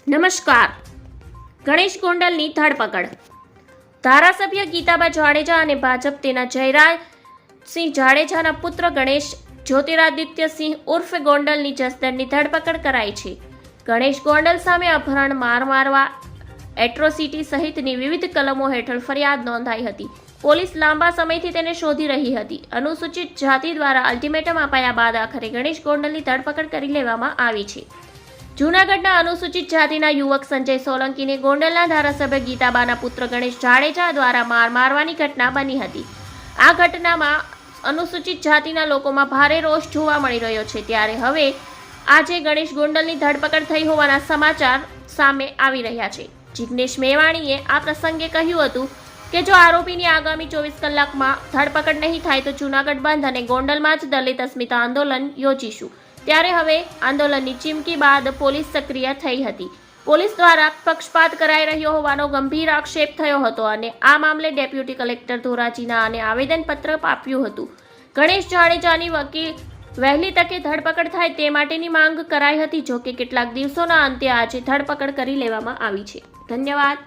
નમસ્કાર. ગણેશ ગોંડલની ધરપકડ. ધારાસભ્ય ગીતાબા જાડેજા અને ભાજપ તેના જયરાજસિંહ જાડેજાના પુત્ર ગણેશ જ્યોતિરાદિત્યસિંહ ઉર્ફે ગોંડલની જસદણની ધરપકડ કરાઈ છે. ગણેશ ગોંડલ સામે અપહરણ, માર મારવા, એટ્રોસિટી સહિતની વિવિધ કલમો હેઠળ ફરિયાદ નોંધાઈ હતી. પોલીસ લાંબા સમયથી તેને શોધી રહી હતી. અનુસૂચિત જાતિ દ્વારા અલ્ટિમેટમ અપાયા બાદ આખરે ગણેશ ગોંડલની ધરપકડ કરી લેવામાં આવી છે. જૂનાગઢના અનુસૂચિત જાતિના યુવક સંજય સોલંકીને ગોંડલના ધારાસભ્ય ગીતાબાના પુત્ર ગણેશ જાડેજા દ્વારા મારવાની ઘટના બની હતી. આ ઘટનામાં અનુસૂચિત જાતિના લોકોમાં ભારે રોષ જોવા મળી રહ્યો છે. ત્યારે હવે આજે ગણેશ ગોંડલની ધરપકડ થઈ હોવાના સમાચાર સામે આવી રહ્યા છે. જિગ્નેશ મેવાણીએ આ પ્રસંગે કહ્યું હતું કે જો આરોપીની આગામી 24 કલાકમાં ધરપકડ નહીં થાય તો જૂનાગઢ બંધ અને ગોંડલમાં જ દલિત અસ્મિતા આંદોલન યોજીશું. ત્યારે હવે આંદોલનની ચીમકી બાદ પોલીસ સક્રિય થઈ હતી. પોલીસ દ્વારા પક્ષપાત કરાઈ રહ્યો હોવાનો ગંભીર આક્ષેપ થયો હતો અને આ મામલે ડેપ્યુટી કલેક્ટર ધોરાજીના અને આવેદનપત્ર આપ્યું હતું. ગણેશ જાડેજાની વહેલી તકે ધરપકડ થાય તે માટેની માંગ કરાઈ હતી. જોકે કેટલાક દિવસોના અંતે આજે ધરપકડ કરી લેવામાં આવી છે. ધન્યવાદ.